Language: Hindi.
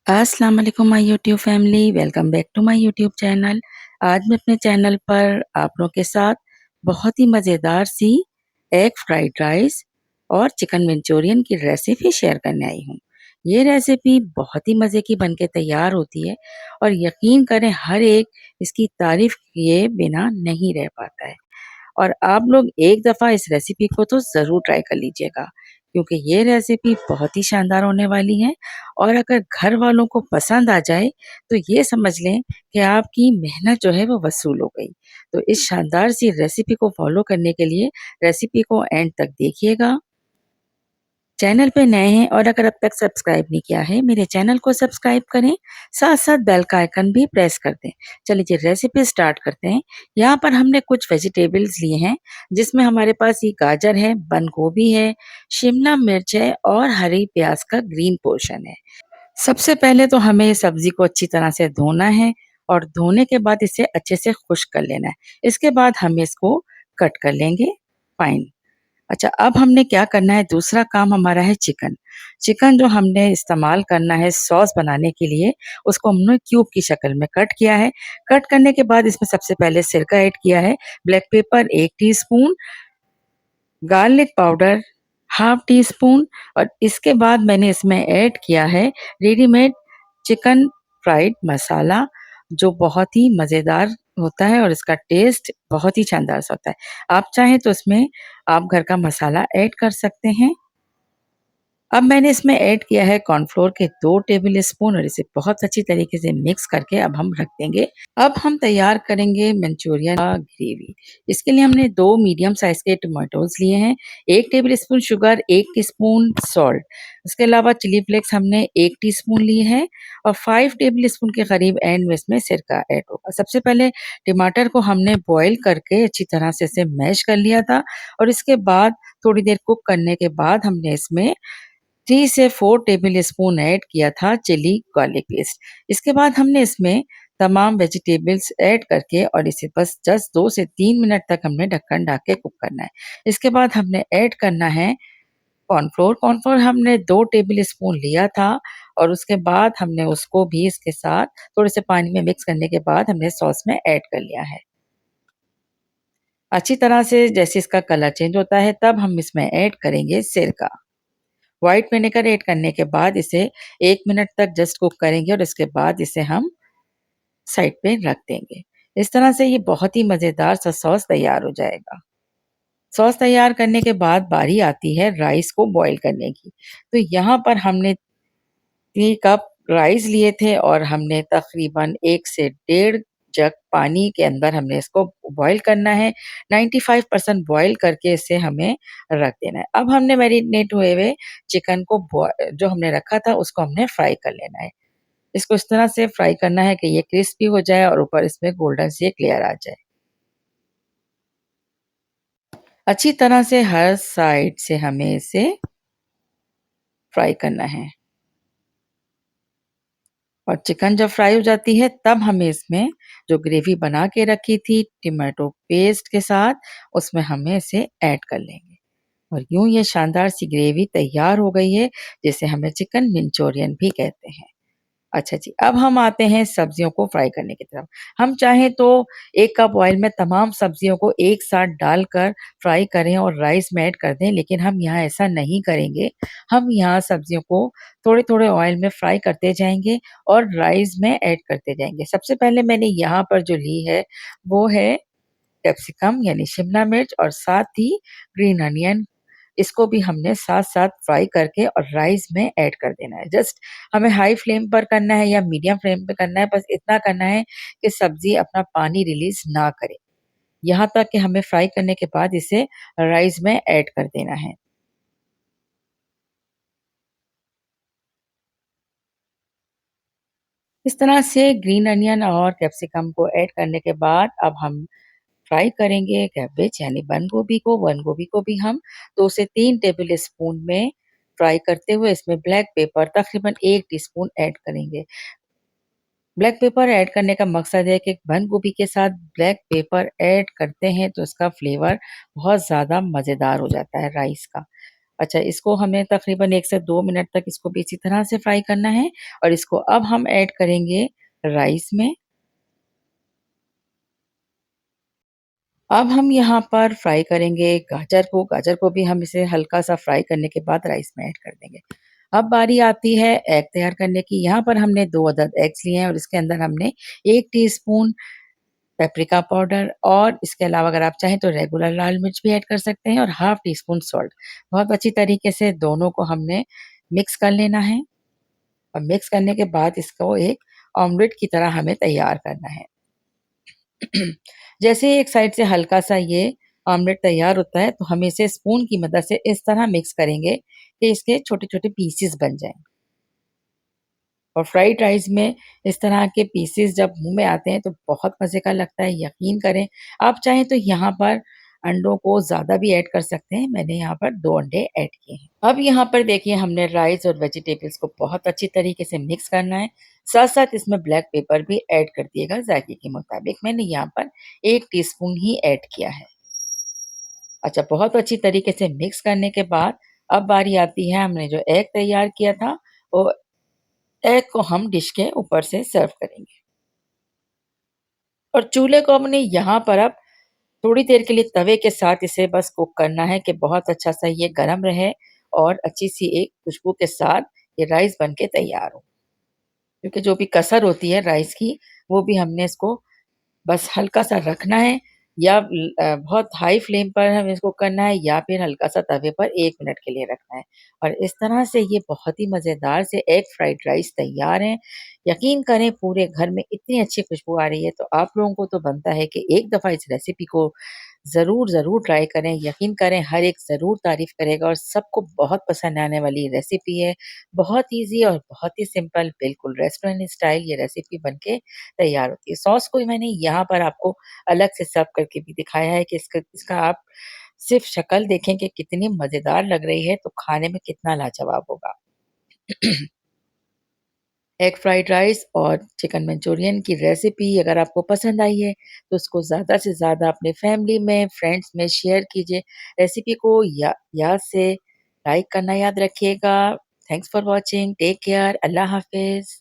अस्सलाम वालेकुम my YouTube family, welcome back to my YouTube channel. आज मैं अपने चैनल पर आप लोगों के साथ बहुत ही मज़ेदार सी एग फ्राइड राइस और चिकन मंचूरियन की रेसिपी शेयर करने आई हूँ। ये रेसिपी बहुत ही मज़े की बनके तैयार होती है और यकीन करें हर एक इसकी तारीफ़ किए बिना नहीं रह पाता है। और आप लोग एक दफ़ा इस रेसिपी को तो ज़रूर ट्राई कर लीजिएगा, क्योंकि ये रेसिपी बहुत ही शानदार होने वाली है और अगर घर वालों को पसंद आ जाए, तो ये समझ लें कि आपकी मेहनत जो है वो वसूल हो गई। तो इस शानदार सी रेसिपी को फ़ॉलो करने के लिए रेसिपी को एंड तक देखिएगा। चैनल पे नए हैं और अगर अब तक सब्सक्राइब नहीं किया है, मेरे चैनल को सब्सक्राइब करें, साथ-साथ बेल का आइकन भी प्रेस कर दें। चलिए जी रेसिपी स्टार्ट करते हैं। यहाँ पर हमने कुछ वेजिटेबल्स लिए हैं, जिसमें हमारे पास ये गाजर है, बंद गोभी है, शिमला मिर्च है और हरी प्याज का ग्रीन पोर्शन है। सबसे पहले तो हमें सब्जी को अच्छी तरह से धोना है और धोने के बाद इसे अच्छे से खुश्क कर लेना है। इसके बाद हम इसको कट कर लेंगे फाइन। अच्छा, अब हमने क्या करना है, दूसरा काम हमारा है चिकन। चिकन जो हमने इस्तेमाल करना है सॉस बनाने के लिए, उसको हमने क्यूब की शक्ल में कट किया है। कट करने के बाद इसमें सबसे पहले सिरका ऐड किया है, black pepper 1 teaspoon, garlic powder half tea spoon और इसके बाद मैंने इसमें ऐड किया है रेडीमेड चिकन फ्राइड मसाला, जो बहुत ही मज़ेदार होता है और इसका टेस्ट बहुत ही शानदार सा होता है। आप चाहें तो इसमें आप घर का मसाला ऐड कर सकते हैं। अब मैंने इसमें ऐड किया है कॉर्नफ्लोर के 2 टेबल स्पून और इसे बहुत अच्छी तरीके से मिक्स करके अब हम रख देंगे। अब हम तैयार करेंगे मंचूरियन का ग्रेवी। इसके लिए हमने 2 मीडियम साइज़ के टोमेटोज़ लिए हैं, 1 table spoon sugar, 1 teaspoon salt. इसके अलावा चिली फ्लेक्स हमने 1 टीस्पून लिए हैं और 5 टेबल स्पून के करीब एंड में इसमें सिरका ऐड होगा। सबसे पहले टमाटर को हमने बॉयल करके अच्छी तरह से इसे मैश कर लिया था और इसके बाद थोड़ी देर कुक करने के बाद हमने इसमें 3 से 4 टेबल स्पून ऐड किया था चिली गार्लिक पेस्ट। इसके बाद हमने इसमें तमाम वेजिटेबल्स ऐड करके और इसे बस जस्ट 2 से 3 मिनट तक हमने ढक्कन ढक के कुक करना है। इसके बाद हमने ऐड करना है कॉर्नफ्लोर। कॉर्नफ्लोर हमने 2 टेबल स्पून लिया था और उसके बाद हमने उसको भी इसके साथ थोड़े से पानी में मिक्स करने के बाद हमने सॉस में ऐड कर लिया है। अच्छी तरह से जैसे इसका कलर चेंज होता है तब हम इसमें ऐड करेंगे सिरका। व्हाइट विनेगर ऐड करने के बाद इसे 1 मिनट तक जस्ट कुक करेंगे और इसके बाद इसे हम साइड पे रख देंगे। इस तरह से ये बहुत ही मज़ेदार सा सॉस तैयार हो जाएगा। सॉस तैयार करने के बाद बारी आती है राइस को बॉयल करने की। तो यहाँ पर हमने 3 कप राइस लिए थे और हमने तकरीबन 1 से डेढ़ जग पानी के अंदर हमने इसको बॉयल करना है। 95% बॉयल करके इसे हमें रख देना है। अब हमने मैरिनेट हुए हुए चिकन को जो हमने रखा था उसको हमने फ्राई कर लेना है। इसको इस तरह से फ्राई करना है कि ये क्रिस्पी हो जाए और ऊपर इसमें गोल्डन सी एक लेयर आ जाए। अच्छी तरह से हर साइड से हमें इसे फ्राई करना है। और चिकन जब फ्राई हो जाती है तब हमें इसमें जो ग्रेवी बना के रखी थी टोमेटो पेस्ट के साथ, उसमें हमें इसे ऐड कर लेंगे और यूं ये शानदार सी ग्रेवी तैयार हो गई है, जिसे हमें चिकन मंचूरियन भी कहते हैं। अच्छा जी, अब हम आते हैं सब्जियों को फ्राई करने की तरफ। हम चाहें तो 1 कप ऑयल में तमाम सब्जियों को एक साथ डालकर फ्राई करें और राइस में ऐड कर दें, लेकिन हम यहाँ ऐसा नहीं करेंगे। हम यहाँ सब्जियों को थोड़े-थोड़े ऑयल में फ्राई करते जाएँगे और राइस में ऐड करते जाएँगे। सबसे पहले मैंने यहाँ पर जो ली है, वो है कैप्सिकम यानी शिमला मिर्च और साथ ही ग्रीन अनियन। इसको भी हमने साथ-साथ फ्राई करके और राइस में ऐड कर देना है। जस्ट हमें हाई फ्लेम पर करना है या मीडियम फ्लेम पे करना है, बस इतना करना है कि सब्ज़ी अपना पानी रिलीज़ ना करे। यहाँ तक कि हमें फ्राई करने के बाद इसे राइस में ऐड कर देना है। इस तरह से ग्रीन अनियन और कैप्सिकम को ऐड करने के बाद अब हम फ्राई करेंगे कैबेज यानी बंद गोभी को। बंद गोभी को भी हम 2 से 3 टेबल स्पून में फ्राई करते हुए इसमें ब्लैक पेपर तकरीबन 1 टीस्पून ऐड करेंगे। ब्लैक पेपर ऐड करने का मकसद है कि बंद गोभी के साथ ब्लैक पेपर ऐड करते हैं तो इसका फ्लेवर बहुत ज़्यादा मज़ेदार हो जाता है राइस का। अच्छा, इसको हमें तकरीबन 1 से 2 मिनट तक इसको भी इसी तरह से फ्राई करना है और इसको अब हम ऐड करेंगे राइस में। अब हम यहाँ पर फ्राई करेंगे गाजर को भी हम इसे हल्का-सा फ्राई करने के बाद राइस में ऐड कर देंगे। अब बारी आती है एग तैयार करने की। यहाँ पर हमने 2 अदद एग्स लिए हैं और इसके अंदर हमने 1 टीस्पून पेपरिका पाउडर और इसके अलावा अगर आप चाहें तो रेगुलर लाल मिर्च भी ऐड कर सकते हैं और हाफ टी स्पून सॉल्ट। बहुत अच्छी तरीके से दोनों को हमने मिक्स कर लेना है और मिक्स करने के बाद इसको एक ऑमलेट की तरह हमें तैयार करना है। जैसे ही एक साइड से हल्का-सा ये ऑमलेट तैयार होता है, तो हम इसे स्पून की मदद से इस तरह मिक्स करेंगे कि इसके छोटे-छोटे पीसेस बन जाएँ। और फ्राइड राइस में इस तरह के पीसेस जब मुँह में आते हैं, तो बहुत मज़े का लगता है, यकीन करें। आप चाहें तो यहाँ पर अंडों को ज़्यादा भी ऐड कर सकते हैं, मैंने यहाँ पर 2 अंडे ऐड किए हैं। अब यहाँ पर देखिए हमने राइस और वेजिटेबल्स को बहुत अच्छी तरीके से मिक्स करना है, साथ-साथ इसमें ब्लैक पेपर भी ऐड कर दिएगा ज़ायके के मुताबिक। मैंने यहाँ पर 1 टीस्पून ही ऐड किया है। अच्छा, बहुत अच्छी तरीके से मिक्स करने के बाद अब बारी आती है हमने जो एग तैयार किया था, वो एग को हम डिश के ऊपर से सर्व करेंगे और चूल्हे को हमने यहाँ पर अब थोड़ी देर के लिए तवे के साथ इसे बस कुक करना है कि बहुत अच्छा-सा ये गरम रहे और अच्छी-सी एक खुशबू के साथ ये राइस बन के तैयार हो। क्योंकि जो भी कसर होती है राइस की, वो भी हमने इसको बस हल्का-सा रखना है या बहुत हाई फ्लेम पर हमें इसको करना है या फिर हल्का-सा तवे पर 1 मिनट के लिए रखना है। और इस तरह से ये बहुत ही मज़ेदार से एग फ्राइड राइस तैयार हैं। यकीन करें पूरे घर में इतनी अच्छी खुशबू आ रही है, तो आप लोगों को तो बनता है कि एक दफ़ा इस रेसिपी को ज़रूर ट्राई करें। यकीन करें हर एक ज़रूर तारीफ़ करेगा और सबको बहुत पसंद आने वाली रेसिपी है। बहुत ईज़ी और बहुत ही सिंपल बिल्कुल रेस्टोरेंट स्टाइल ये रेसिपी बन के तैयार होती है। सॉस को मैंने यहाँ पर आपको अलग से सर्व करके भी दिखाया है कि इसका इसका आप सिर्फ़ शक्ल देखें कि कितनी मज़ेदार लग रही है, तो खाने में कितना लाजवाब होगा। एग फ्राइड राइस और चिकन मंचूरियन की रेसिपी अगर आपको पसंद आई है, तो उसको ज़्यादा से ज़्यादा अपने फैमिली में, फ्रेंड्स में शेयर कीजिए। रेसिपी को याद से लाइक करना याद रखिएगा। Thanks for watching, take care, Allah हाफ़िज़।